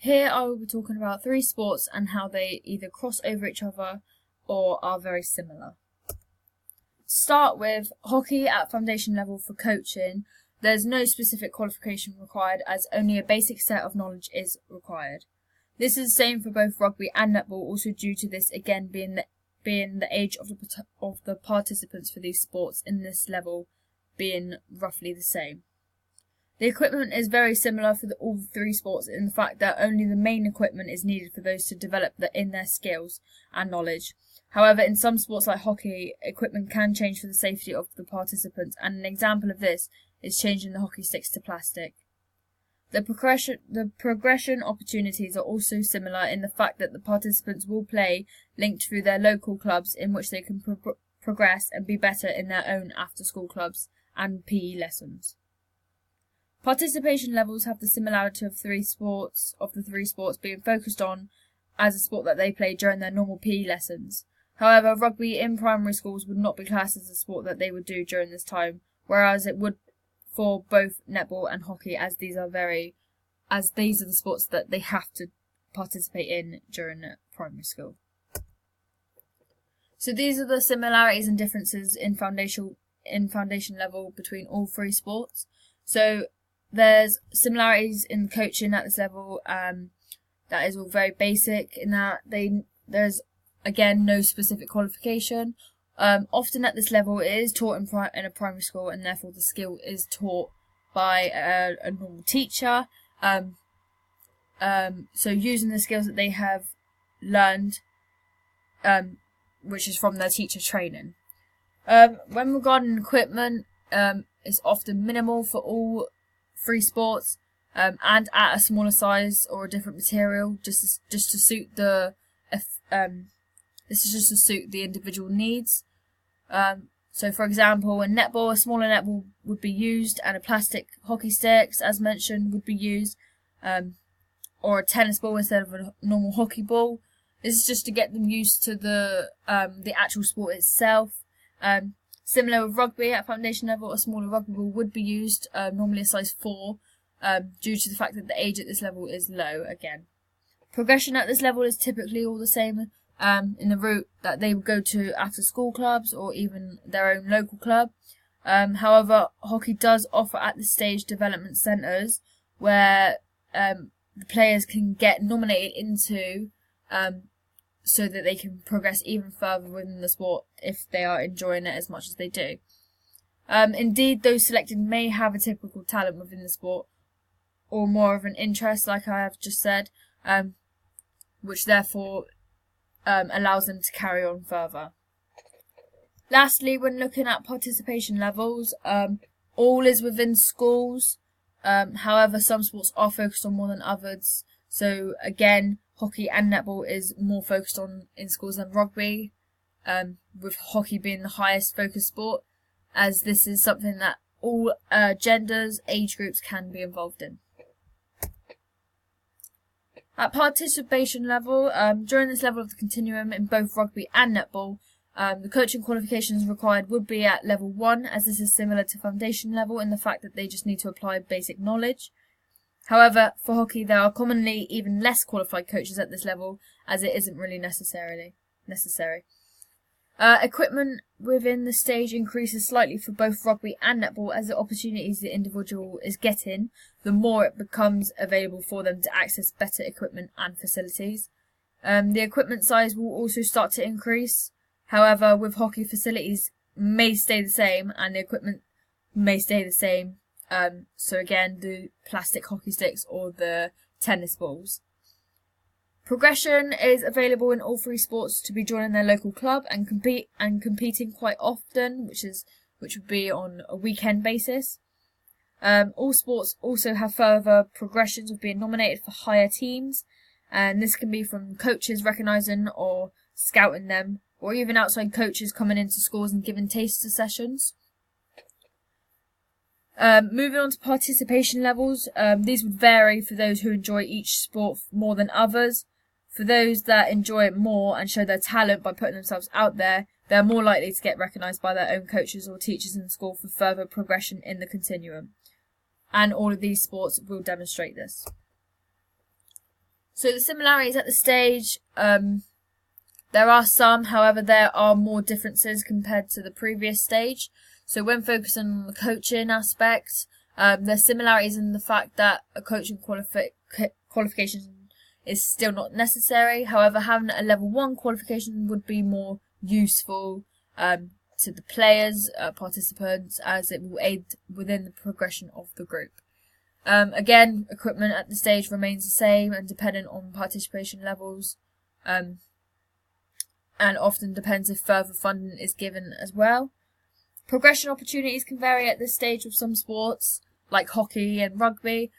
Here I will be talking about 3 sports and how they either cross over each other or are very similar. To start with, hockey at foundation level for coaching, there's no specific qualification required as only a basic set of knowledge is required. This is the same for both rugby and netball, also due to this again being the age of the participants for these sports in this level being roughly the same. The equipment is very similar for all 3 sports in the fact that only the main equipment is needed for those to develop in their skills and knowledge. However, in some sports like hockey, equipment can change for the safety of the participants, and an example of this is changing the hockey sticks to plastic. The progression opportunities are also similar in the fact that the participants will play linked through their local clubs in which they can progress and be better in their own after-school clubs and PE lessons. Participation levels have the similarity of the 3 sports being focused on as a sport that they play during their normal PE lessons. However, rugby in primary schools would not be classed as a sport that they would do during this time, whereas it would for both netball and hockey, as these are the sports that they have to participate in during primary school. So these are the similarities and differences in foundation level between all 3 sports. So there's similarities in coaching at this level. That is all very basic in that there's again no specific qualification. Often at this level it is taught in a primary school, and therefore the skill is taught by a normal teacher. So using the skills that they have learned, which is from their teacher training. When regarding equipment, it's often minimal for all 3 sports, and at a smaller size or a different material, just to suit the this is just to suit the individual needs. So for example, in netball, a smaller netball would be used, and a plastic hockey sticks, as mentioned, would be used, or a tennis ball instead of a normal hockey ball. This is just to get them used to the actual sport itself. Similar with rugby, at foundation level, a smaller rugby ball would be used, normally a size 4, due to the fact that the age at this level is low again. Progression at this level is typically all the same in the route that they would go to after school clubs or even their own local club. However, hockey does offer at this stage development centres where the players can get nominated into so that they can progress even further within the sport if they are enjoying it as much as they do. Indeed, those selected may have a typical talent within the sport or more of an interest, like I have just said, which therefore allows them to carry on further. Lastly, when looking at participation levels, all is within schools. However, some sports are focused on more than others. So again, hockey and netball is more focused on in schools than rugby, with hockey being the highest focused sport, as this is something that all genders, age groups can be involved in. At participation level, during this level of the continuum in both rugby and netball, the coaching qualifications required would be at level 1, as this is similar to foundation level in the fact that they just need to apply basic knowledge. However, for hockey, there are commonly even less qualified coaches at this level, as it isn't really necessary. Equipment within the stage increases slightly for both rugby and netball, as the opportunities the individual is getting, the more it becomes available for them to access better equipment and facilities. The equipment size will also start to increase. However, with hockey, facilities may stay the same and the equipment may stay the same. So again, the plastic hockey sticks or the tennis balls. Progression is available in all 3 sports to be joining their local club and competing quite often, which would be on a weekend basis. All sports also have further progressions of being nominated for higher teams, and this can be from coaches recognising or scouting them, or even outside coaches coming into schools and giving taster sessions. Moving on to participation levels, these would vary for those who enjoy each sport more than others. For those that enjoy it more and show their talent by putting themselves out there, they are more likely to get recognised by their own coaches or teachers in school for further progression in the continuum. And all of these sports will demonstrate this. So the similarities at the stage, there are some, however there are more differences compared to the previous stage. So when focusing on the coaching aspect, there's similarities in the fact that a coaching qualification is still not necessary. However, having a level 1 qualification would be more useful to the players, participants, as it will aid within the progression of the group. Again, equipment at the stage remains the same and dependent on participation levels, and often depends if further funding is given as well. Progression opportunities can vary at this stage with some sports, like hockey and rugby,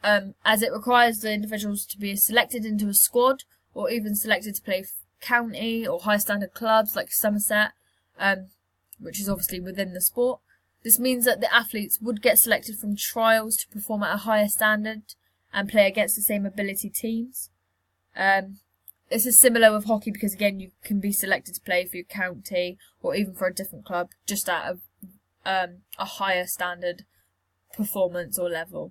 as it requires the individuals to be selected into a squad, or even selected to play county or high standard clubs like Somerset, which is obviously within the sport. This means that the athletes would get selected from trials to perform at a higher standard and play against the same ability teams. This is similar with hockey because, again, you can be selected to play for your county or even for a different club, just at a higher standard performance or level.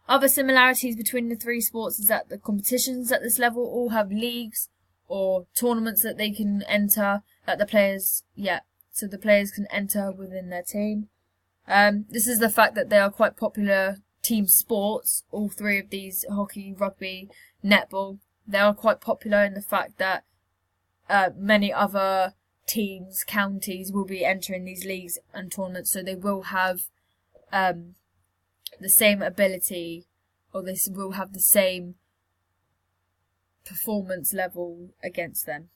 Other similarities between the three sports is that the competitions at this level all have leagues or tournaments that they can enter, that the players can enter within their team. This is the fact that they are quite popular team sports, all three of these: hockey, rugby, netball. They are quite popular in the fact that many other teams, counties, will be entering these leagues and tournaments, so they will have the same ability, or they will have the same performance level against them.